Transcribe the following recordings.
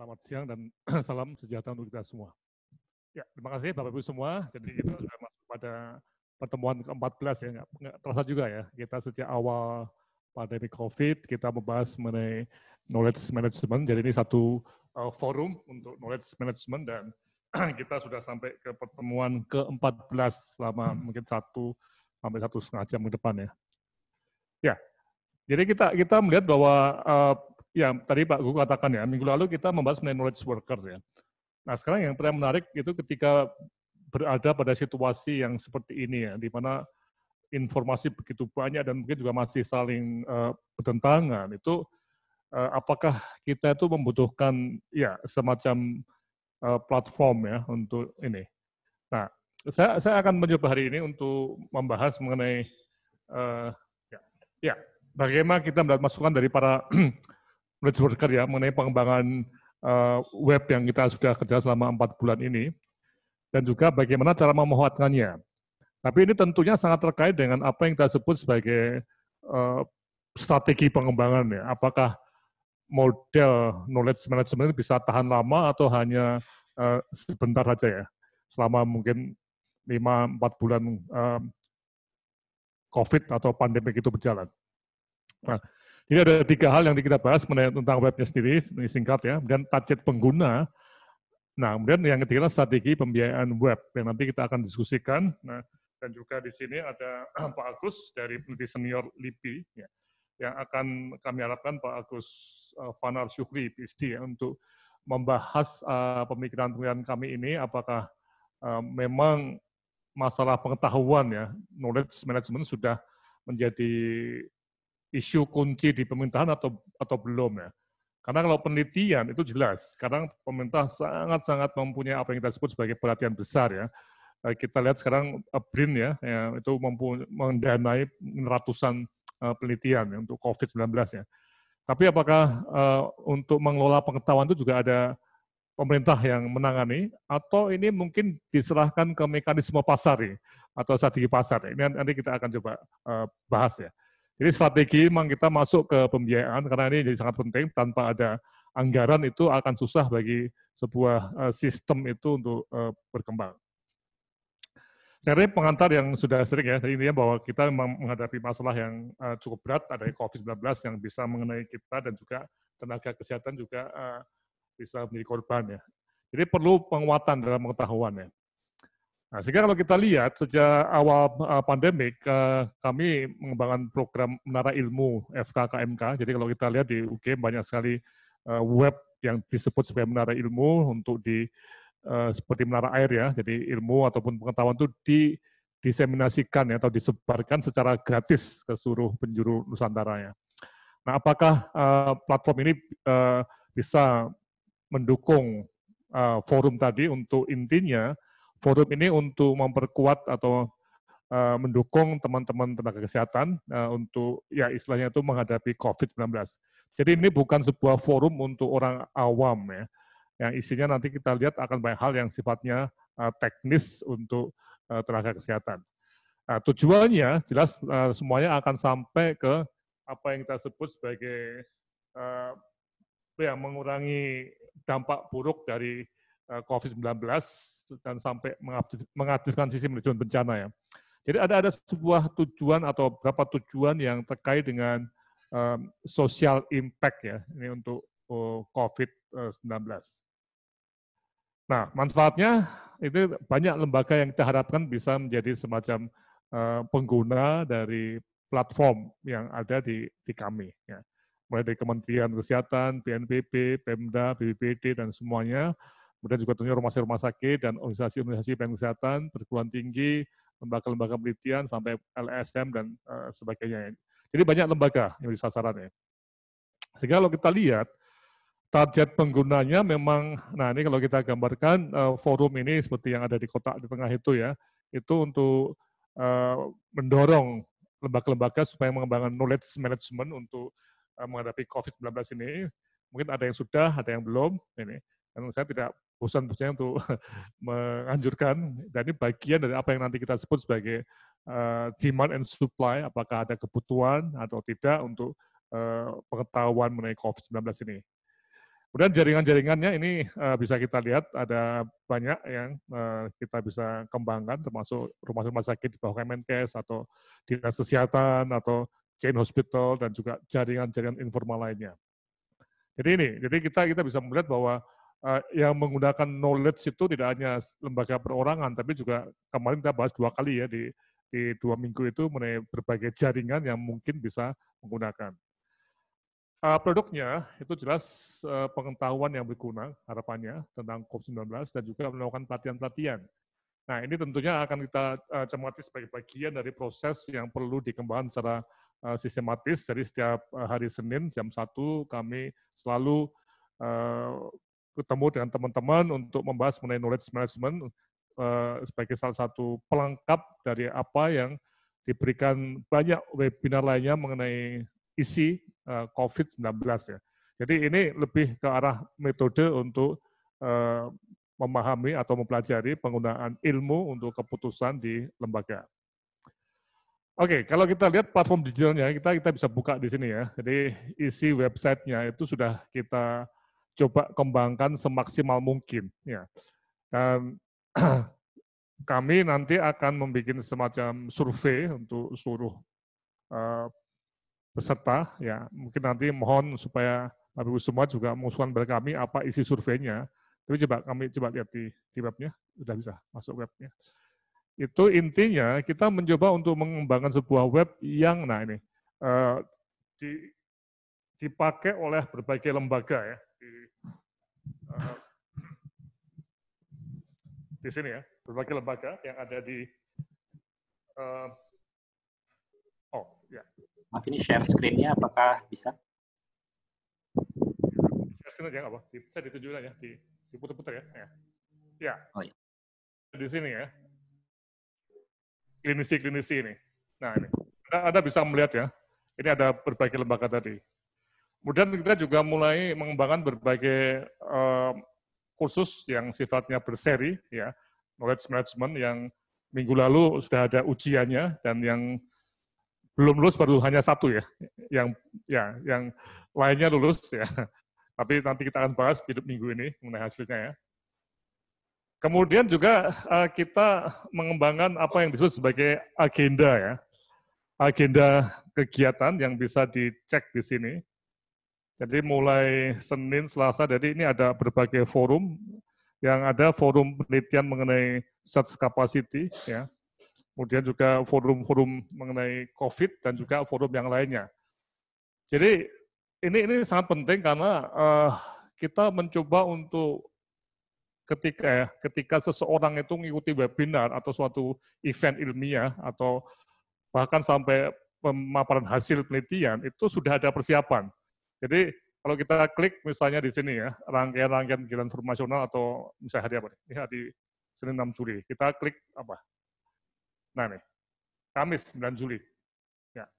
Selamat siang dan salam sejahtera untuk kita semua. Ya, terima kasih Bapak Ibu semua. Jadi kita sudah masuk pada pertemuan ke-14 ya, nggak terasa juga ya. Kita sejak awal pandemi COVID, kita membahas mengenai knowledge management. Jadi ini satu forum untuk knowledge management dan kita sudah sampai ke pertemuan ke-14 selama mungkin 1 sampai 1,5 jam ke depan ya. Ya, jadi kita melihat bahwa ya tadi Pak Gugu katakan ya, minggu lalu kita membahas mengenai knowledge workers ya. Nah sekarang yang paling menarik itu ketika berada pada situasi yang seperti ini ya, di mana informasi begitu banyak dan mungkin juga masih saling bertentangan, itu apakah kita itu membutuhkan ya semacam platform ya untuk ini. Nah, saya akan mencoba hari ini untuk membahas mengenai ya bagaimana kita mendapat masukan dari para knowledge worker ya mengenai pengembangan web yang kita sudah kerja selama 4 bulan ini, dan juga bagaimana cara memanfaatkannya. Tapi ini tentunya sangat terkait dengan apa yang kita sebut sebagai strategi pengembangan ya. Apakah model knowledge management bisa tahan lama atau hanya sebentar saja ya, selama mungkin 5-4 bulan COVID atau pandemi itu berjalan. Nah, ini ada 3 hal yang kita bahas tentang webnya sendiri, ini singkat ya, kemudian target pengguna. Nah, kemudian yang ketiga strategi pembiayaan web yang nanti kita akan diskusikan. Nah, dan juga di sini ada Pak Agus dari peneliti senior LIPI ya, yang akan kami harapkan Pak Agus Fanar Syukri PhD ya, untuk membahas pemikiran-pemikiran kami ini, apakah memang masalah pengetahuan ya, knowledge management sudah menjadi isu kunci di pemerintahan atau belum ya. Karena kalau penelitian itu jelas, sekarang pemerintah sangat-sangat mempunyai apa yang kita sebut sebagai perhatian besar ya. Kita lihat sekarang BRIN ya itu mendanai ratusan penelitian ya, untuk COVID-19 ya. Tapi apakah untuk mengelola pengetahuan itu juga ada pemerintah yang menangani, atau ini mungkin diserahkan ke mekanisme pasar ya, atau strategi pasar ya. Ini nanti kita akan coba bahas ya. Jadi strategi memang kita masuk ke pembiayaan karena ini jadi sangat penting. Tanpa ada anggaran itu akan susah bagi sebuah sistem itu untuk berkembang. Saya kira pengantar yang sudah sering ya, intinya bahwa kita memang menghadapi masalah yang cukup berat, ada COVID-19 yang bisa mengenai kita dan juga tenaga kesehatan juga bisa menjadi korban ya. Jadi perlu penguatan dalam pengetahuan ya. Nah, sehingga kalau kita lihat sejak awal pandemik, kami mengembangkan program Menara Ilmu FKKMK. Jadi kalau kita lihat di UGM banyak sekali web yang disebut sebagai Menara Ilmu untuk seperti menara air ya. Jadi ilmu ataupun pengetahuan itu didiseminasikan ya, atau disebarkan secara gratis ke seluruh penjuru Nusantara ya. Nah, apakah platform ini bisa mendukung forum tadi? Untuk intinya forum ini untuk memperkuat atau mendukung teman-teman tenaga kesehatan untuk ya istilahnya itu menghadapi COVID-19. Jadi ini bukan sebuah forum untuk orang awam ya, yang isinya nanti kita lihat akan banyak hal yang sifatnya teknis untuk tenaga kesehatan. Nah, tujuannya jelas semuanya akan sampai ke apa yang kita sebut sebagai ya, mengurangi dampak buruk dari COVID-19 dan sampai mengaktifkan sistem manajemen bencana ya. Jadi ada sebuah tujuan atau beberapa tujuan yang terkait dengan social impact ya, ini untuk COVID-19. Nah, manfaatnya itu banyak lembaga yang kita harapkan bisa menjadi semacam pengguna dari platform yang ada di kami ya. Mulai dari Kementerian Kesehatan, BNPB, Pemda, BPBD, dan semuanya. Kemudian juga tentunya rumah sakit dan organisasi-organisasi kesehatan, perguruan tinggi, lembaga-lembaga penelitian, sampai LSM dan sebagainya. Jadi banyak lembaga yang di sasarannya. Sehingga kalau kita lihat, target penggunanya memang, nah ini kalau kita gambarkan forum ini seperti yang ada di kotak di tengah itu ya, itu untuk mendorong lembaga-lembaga supaya mengembangkan knowledge management untuk menghadapi COVID-19 ini. Mungkin ada yang sudah, ada yang belum. Ini, dan saya tidak bosan-bosannya untuk menganjurkan, dan ini bagian dari apa yang nanti kita sebut sebagai demand and supply, apakah ada kebutuhan atau tidak untuk pengetahuan mengenai COVID-19 ini. Kemudian jaringan-jaringannya ini bisa kita lihat ada banyak yang kita bisa kembangkan, termasuk rumah-rumah sakit di bawah Kemenkes atau dinas kesehatan atau chain hospital dan juga jaringan-jaringan informal lainnya. Jadi kita bisa melihat bahwa yang menggunakan knowledge itu tidak hanya lembaga perorangan, tapi juga kemarin kita bahas 2 kali ya di 2 minggu itu mengenai berbagai jaringan yang mungkin bisa menggunakan. Produknya itu jelas pengetahuan yang berguna harapannya tentang COVID-19 dan juga melakukan pelatihan-pelatihan. Nah ini tentunya akan kita cermati sebagai bagian dari proses yang perlu dikembangkan secara sistematis. Jadi setiap hari Senin jam 1 kami selalu ketemu dengan teman-teman untuk membahas mengenai knowledge management sebagai salah satu pelengkap dari apa yang diberikan banyak webinar lainnya mengenai isi COVID-19 ya. Jadi ini lebih ke arah metode untuk memahami atau mempelajari penggunaan ilmu untuk keputusan di lembaga. Oke, kalau kita lihat platform digitalnya, kita bisa buka di sini ya. Jadi isi websitenya itu sudah kita coba kembangkan semaksimal mungkin ya. Dan kami nanti akan membuat semacam survei untuk seluruh peserta ya. Mungkin nanti mohon supaya Bapak Ibu semua juga mengusulkan kepada kami apa isi surveinya. Tapi kami coba lihat di webnya, sudah bisa masuk webnya. Itu intinya kita mencoba untuk mengembangkan sebuah web yang dipakai oleh berbagai lembaga ya. Di sini ya, berbagai lembaga yang ada di Maaf, ini share screen-nya apakah bisa? Share screen aja nggak apa? Bisa ditunjukin aja, diputar-putar ya. Ya. Oh, iya. Di sini ya. Klinisi-klinisi ini. Nah ini, Anda bisa melihat ya, ini ada berbagai lembaga tadi. Kemudian kita juga mulai mengembangkan berbagai kursus yang sifatnya berseri, ya, knowledge management yang minggu lalu sudah ada ujiannya dan yang belum lulus baru hanya 1 ya, yang lainnya lulus ya. Tapi nanti kita akan bahas minggu ini mengenai hasilnya ya. Kemudian juga kita mengembangkan apa yang disebut sebagai agenda ya. Agenda kegiatan yang bisa dicek di sini. Jadi mulai Senin, Selasa, jadi ini ada berbagai forum, yang ada forum penelitian mengenai search capacity, ya. Kemudian juga forum-forum mengenai COVID dan juga forum yang lainnya. Jadi ini sangat penting karena kita mencoba untuk ketika seseorang itu mengikuti webinar atau suatu event ilmiah atau bahkan sampai pemaparan hasil penelitian itu sudah ada persiapan. Jadi kalau kita klik misalnya di sini ya, rangkaian-rangkaian kegiatan informasional atau misalnya hari apa nih? Ini hari Senin 6 Juli. Kita klik apa? Nah nih, Kamis 9 Juli. Ya.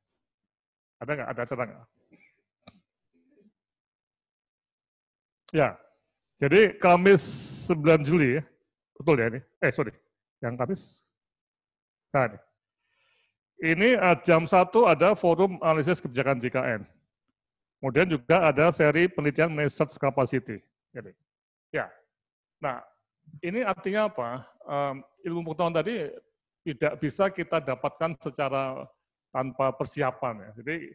Ada nggak? Ada acara nggak? Ya. Jadi Kamis 9 Juli ya. Betul ya ini? Sorry. Yang Kamis. Nah ini. Ini jam 1 ada forum analisis kebijakan JKN. Kemudian juga ada seri penelitian mengenai search capacity. Jadi, ya. Nah, ini artinya apa? Ilmu pengetahuan tadi tidak bisa kita dapatkan secara tanpa persiapan ya. Jadi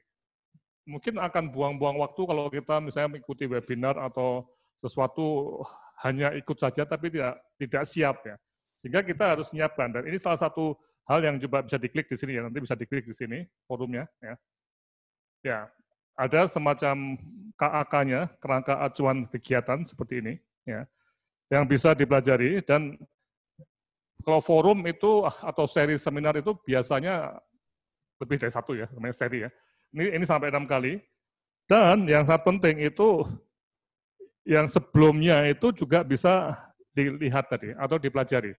mungkin akan buang-buang waktu kalau kita misalnya mengikuti webinar atau sesuatu hanya ikut saja tapi tidak siap ya. Sehingga kita harus menyiapkan, dan ini salah satu hal yang coba bisa diklik di sini ya, nanti bisa diklik di sini forumnya ya. Ya, ada semacam KAK-nya, kerangka acuan kegiatan seperti ini ya, yang bisa dipelajari. Dan kalau forum itu atau seri seminar itu biasanya lebih dari 1 ya, namanya seri ya. Ini sampai 6 kali. Dan yang sangat penting itu yang sebelumnya itu juga bisa dilihat tadi atau dipelajari.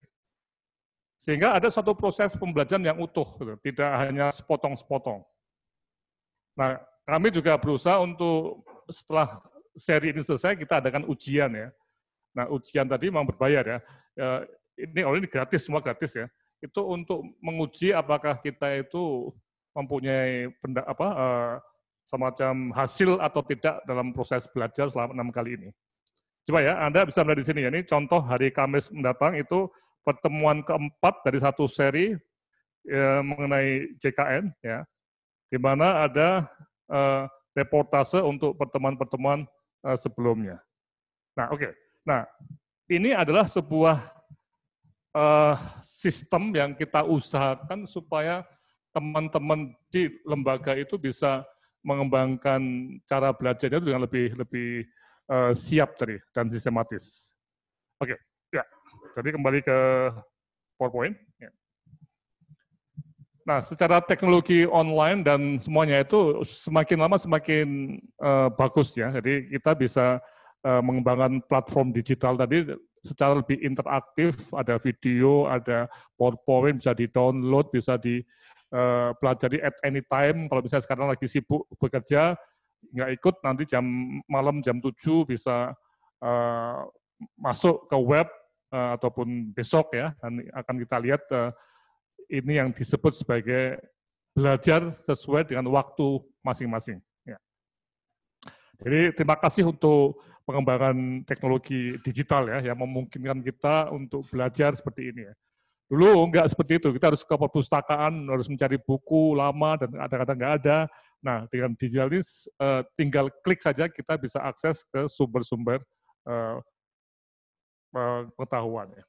Sehingga ada satu proses pembelajaran yang utuh, tidak hanya sepotong-sepotong. Nah, kami juga berusaha untuk setelah seri ini selesai kita adakan ujian ya. Nah, ujian tadi memang berbayar ya. Ini gratis, semua gratis ya. Itu untuk menguji apakah kita itu mempunyai semacam hasil atau tidak dalam proses belajar selama 6 kali ini. Coba ya, Anda bisa melihat di sini ya, ini contoh hari Kamis mendatang itu pertemuan keempat dari satu seri mengenai JKN, ya, di mana ada reportase untuk pertemuan-pertemuan sebelumnya. Nah, oke. Nah, ini adalah sebuah sistem yang kita usahakan supaya teman-teman di lembaga itu bisa mengembangkan cara belajarnya dengan lebih siap tadi dan sistematis. Oke, ya. Jadi kembali ke PowerPoint. Ya. Nah, secara teknologi online dan semuanya itu semakin lama semakin bagus ya. Jadi kita bisa mengembangkan platform digital tadi secara lebih interaktif, ada video, ada PowerPoint, bisa di-download, bisa dipelajari at any time. Kalau misalnya sekarang lagi sibuk bekerja, nggak ikut, nanti malam jam 7 bisa masuk ke web, ataupun besok ya, akan kita lihat ini yang disebut sebagai belajar sesuai dengan waktu masing-masing. Ya. Jadi terima kasih untuk pengembangan teknologi digital ya, yang memungkinkan kita untuk belajar seperti ini ya. Dulu enggak seperti itu, kita harus ke perpustakaan, harus mencari buku lama dan kadang-kadang enggak ada. Nah, dengan digital ini tinggal klik saja kita bisa akses ke sumber-sumber pengetahuan ya.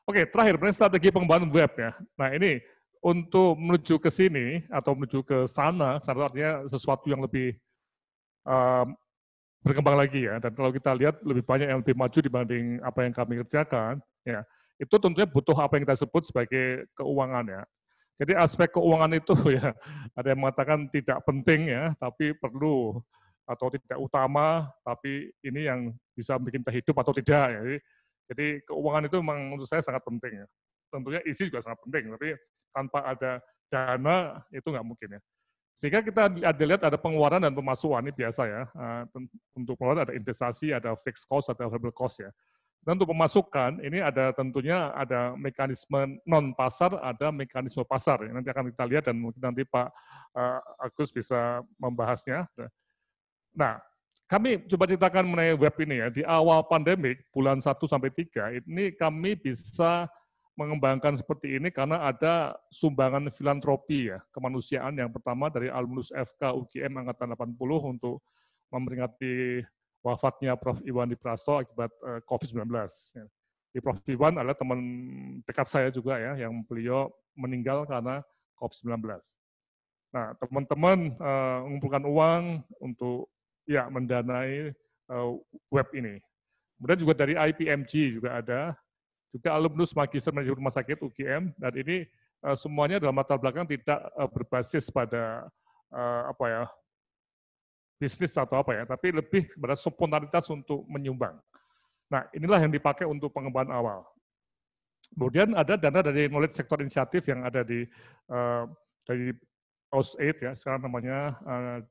Oke, terakhir, strategi pengembangan web ya. Nah, ini untuk menuju ke sini atau menuju ke sana artinya sesuatu yang lebih berkembang lagi ya, dan kalau kita lihat lebih banyak yang lebih maju dibanding apa yang kami kerjakan, ya itu tentunya butuh apa yang kita sebut sebagai keuangan ya. Jadi aspek keuangan itu ya ada yang mengatakan tidak penting ya, tapi perlu, atau tidak utama, tapi ini yang bisa bikin kita hidup atau tidak ya. Jadi keuangan itu memang menurut saya sangat penting ya. Tentunya isi juga sangat penting, tapi tanpa ada dana itu nggak mungkin ya. Sehingga kita lihat ada pengeluaran dan pemasukan, ini biasa ya. Untuk pengeluaran ada investasi, ada fixed cost, ada variable cost ya. Dan untuk pemasukan, ini ada tentunya ada mekanisme non-pasar, ada mekanisme pasar. Nanti akan kita lihat dan mungkin nanti Pak Agus bisa membahasnya. Nah, kami coba ceritakan mengenai web ini ya. Di awal pandemik, bulan 1 sampai 3, ini kami bisa mengembangkan seperti ini karena ada sumbangan filantropi ya, kemanusiaan yang pertama dari alumnus FK UGM Angkatan 80 untuk memperingati wafatnya Prof. Iwan Diprasto akibat COVID-19. Di Prof. Iwan adalah teman dekat saya juga ya, yang beliau meninggal karena COVID-19. Nah, teman-teman mengumpulkan uang untuk ya mendanai web ini. Kemudian juga dari IPMG juga ada, juga alumnus Magister Manajemen Rumah Sakit UGM, dan ini semuanya dalam latar belakang tidak berbasis pada bisnis atau apa ya, tapi lebih pada spontanitas untuk menyumbang. Nah, inilah yang dipakai untuk pengembangan awal. Kemudian ada dana dari Knowledge Sector Initiative yang ada dari OS8 ya, sekarang namanya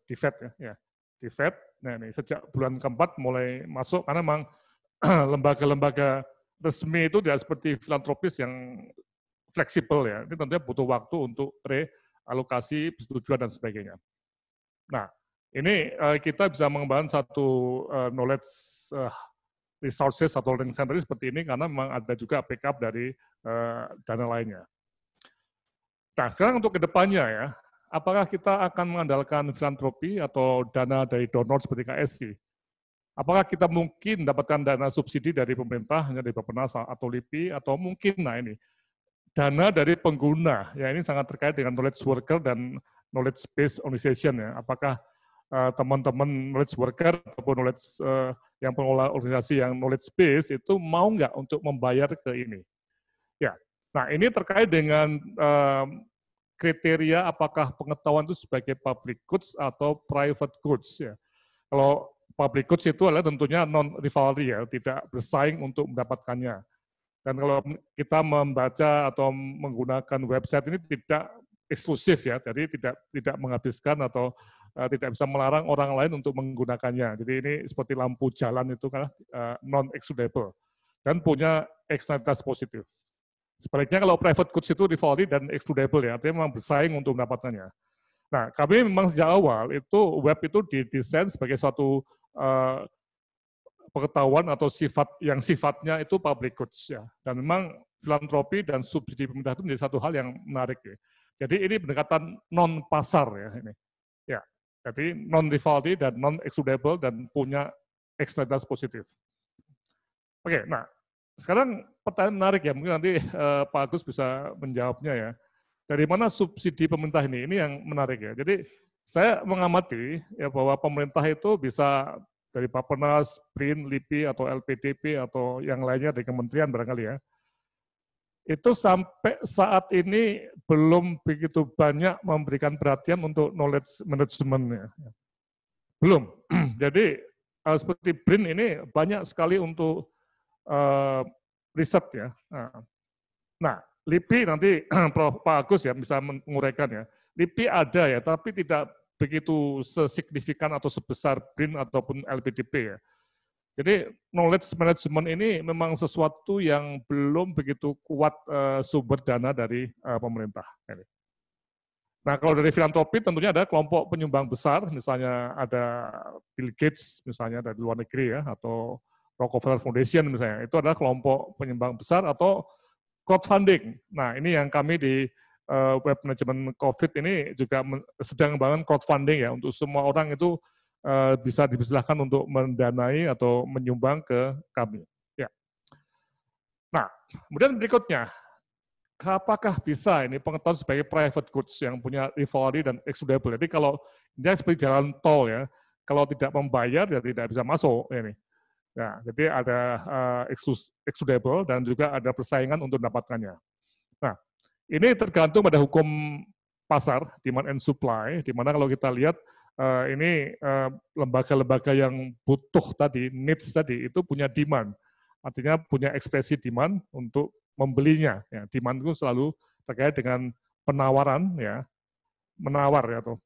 DFED ya, DFED. Nah, ini sejak bulan keempat mulai masuk karena memang lembaga-lembaga resmi itu tidak seperti filantropis yang fleksibel ya. Ini tentunya butuh waktu untuk realokasi, persetujuan dan sebagainya. Nah, ini kita bisa mengembangkan satu knowledge resources atau learning center seperti ini karena memang ada juga backup dari dana lainnya. Nah, sekarang untuk kedepannya ya, apakah kita akan mengandalkan filantropi atau dana dari donor seperti KSI? Apakah kita mungkin dapatkan dana subsidi dari pemerintah, hanya dari Bappenas atau LIPI, atau mungkin, nah ini, dana dari pengguna, ya ini sangat terkait dengan knowledge worker dan knowledge based organization ya. Apakah teman-teman knowledge worker ataupun knowledge yang pengelola organisasi yang knowledge based itu mau nggak untuk membayar ke ini? Ya, nah ini terkait dengan kriteria apakah pengetahuan itu sebagai public goods atau private goods ya. Kalau public goods itu adalah tentunya non-rivalry ya, tidak bersaing untuk mendapatkannya. Dan kalau kita membaca atau menggunakan website ini tidak eksklusif ya, jadi tidak menghabiskan atau tidak bisa melarang orang lain untuk menggunakannya. Jadi ini seperti lampu jalan itu kan non-excludable dan punya eksternalitas positif. Sebaliknya kalau private goods itu rivalry dan excludable ya, artinya memang bersaing untuk mendapatkannya. Nah, kami memang sejak awal itu web itu didesain sebagai suatu pengetahuan atau sifat yang sifatnya itu public goods ya. Dan memang filantropi dan subsidi pemerintah itu menjadi satu hal yang menarik ya. Jadi ini pendekatan non pasar ya ini. Ya. Jadi non rivalry dan non excludable dan punya eksternalitas positif. Oke, nah sekarang pertanyaan menarik ya, mungkin nanti Pak Agus bisa menjawabnya ya. Dari mana subsidi pemerintah ini yang menarik ya. Jadi saya mengamati ya bahwa pemerintah itu bisa dari Bappenas, BRIN, LIPI, atau LPDP, atau yang lainnya dari kementerian barangkali ya, itu sampai saat ini belum begitu banyak memberikan perhatian untuk knowledge management-nya. Belum. Jadi seperti BRIN ini banyak sekali untuk riset ya. Nah, LIPI nanti Prof. Pak Agus ya bisa menguraikan ya. LIPI ada ya, tapi tidak begitu sesignifikan atau sebesar BRIN ataupun LPDP ya. Jadi knowledge management ini memang sesuatu yang belum begitu kuat sumber dana dari pemerintah. Nah, kalau dari filantropi tentunya ada kelompok penyumbang besar, misalnya ada Bill Gates misalnya dari luar negeri ya, atau Rockefeller Foundation misalnya, itu adalah kelompok penyumbang besar atau crowdfunding. Nah, ini yang kami di web manajemen COVID ini juga sedang bangun crowdfunding ya, untuk semua orang itu bisa dipersilahkan untuk mendanai atau menyumbang ke kami. Ya. Nah, kemudian berikutnya, apakah bisa ini pengetahuan sebagai private goods yang punya rivalry dan excludable? Jadi kalau dia seperti jalan tol ya, kalau tidak membayar ya tidak bisa masuk ini. Ya, jadi ada excludable dan juga ada persaingan untuk mendapatkannya. Nah, ini tergantung pada hukum pasar, demand and supply, di mana kalau kita lihat ini lembaga-lembaga yang butuh tadi, needs tadi, itu punya demand. Artinya punya ekspresi demand untuk membelinya. Ya, demand itu selalu terkait dengan penawaran, ya, menawar ya, atau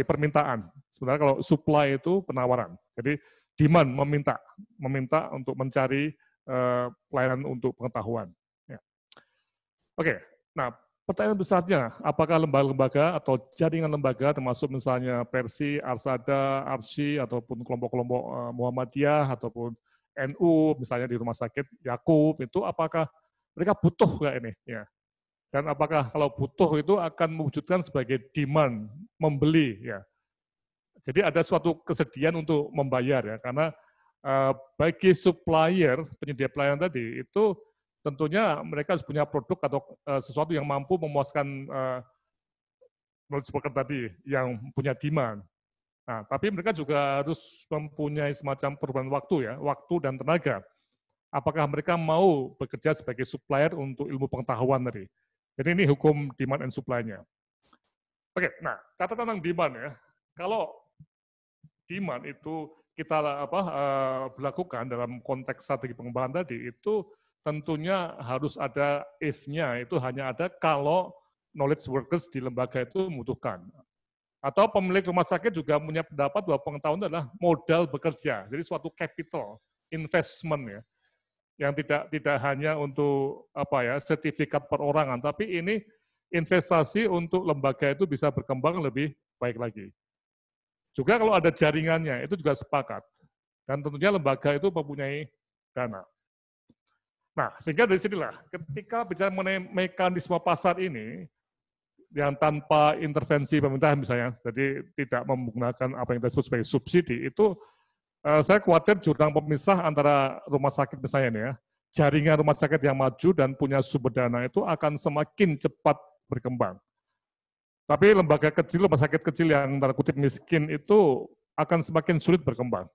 permintaan. Sebenarnya kalau supply itu penawaran. Jadi demand meminta untuk mencari pelayanan untuk pengetahuan. Ya. Oke, nah pertanyaan besarnya, apakah lembaga-lembaga atau jaringan lembaga termasuk misalnya Persi, Arsada, Arsi, ataupun kelompok-kelompok Muhammadiyah, ataupun NU, misalnya di rumah sakit Yakub, itu apakah mereka butuh nggak ini? Ya. Dan apakah kalau butuh itu akan mewujudkan sebagai demand, membeli ya. Jadi ada suatu kesediaan untuk membayar ya, karena bagi supplier, penyedia pelayanan tadi, itu tentunya mereka harus punya produk atau sesuatu yang mampu memuaskan knowledge worker tadi, yang punya demand. Nah, tapi mereka juga harus mempunyai semacam perubahan waktu ya, waktu dan tenaga. Apakah mereka mau bekerja sebagai supplier untuk ilmu pengetahuan tadi. Jadi ini hukum demand and supply-nya. Oke, nah catatan tentang demand ya. Kalau demand itu kita berlakukan dalam konteks strategi pengembangan tadi, itu tentunya harus ada if-nya, itu hanya ada kalau knowledge workers di lembaga itu membutuhkan. Atau pemilik rumah sakit juga punya pendapat bahwa pengetahuan itu adalah modal bekerja, jadi suatu capital, investment ya, yang tidak hanya untuk sertifikat perorangan, tapi ini investasi untuk lembaga itu bisa berkembang lebih baik lagi. Juga kalau ada jaringannya, itu juga sepakat. Dan tentunya lembaga itu mempunyai dana. Nah, sehingga dari sinilah, ketika bicara mengenai mekanisme pasar ini, yang tanpa intervensi pemerintah misalnya, jadi tidak menggunakan apa yang kita sebut sebagai subsidi, itu saya khawatir jurang pemisah antara rumah sakit misalnya ini ya, jaringan rumah sakit yang maju dan punya sumber dana itu akan semakin cepat berkembang. Tapi lembaga kecil, rumah sakit kecil yang tanda kutip miskin itu akan semakin sulit berkembang.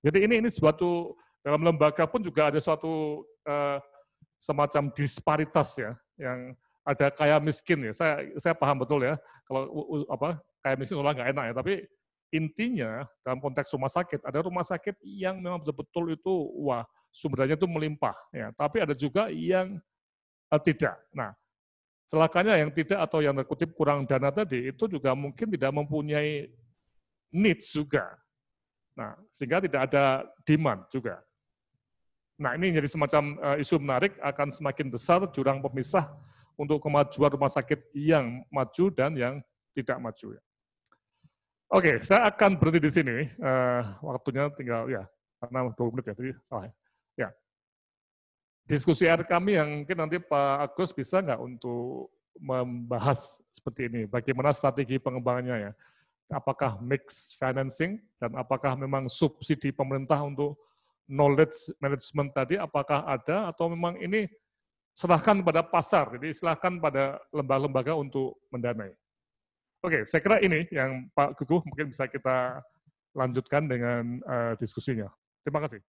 Jadi ini suatu, dalam lembaga pun juga ada suatu semacam disparitas ya, yang ada kaya miskin ya. Saya paham betul ya, kalau kaya miskin orang nggak enak ya, tapi intinya dalam konteks rumah sakit, ada rumah sakit yang memang betul-betul itu, wah sumber dayanya itu melimpah ya, tapi ada juga yang tidak. Nah, celakanya yang tidak atau yang terkutip kurang dana tadi, itu juga mungkin tidak mempunyai needs juga. Nah, sehingga tidak ada demand juga. Nah, ini jadi semacam isu menarik, akan semakin besar jurang pemisah untuk kemajuan rumah sakit yang maju dan yang tidak maju. Oke, saya akan berhenti di sini. Waktunya tinggal ya, karena 20 menit ya, jadi salah. Ya. Diskusi akhir kami yang mungkin nanti Pak Agus bisa nggak untuk membahas seperti ini, bagaimana strategi pengembangannya ya. Apakah mix financing dan apakah memang subsidi pemerintah untuk knowledge management tadi, apakah ada atau memang ini serahkan pada pasar, jadi serahkan pada lembaga-lembaga untuk mendanai. Oke, saya kira ini yang Pak Guguh mungkin bisa kita lanjutkan dengan diskusinya. Terima kasih.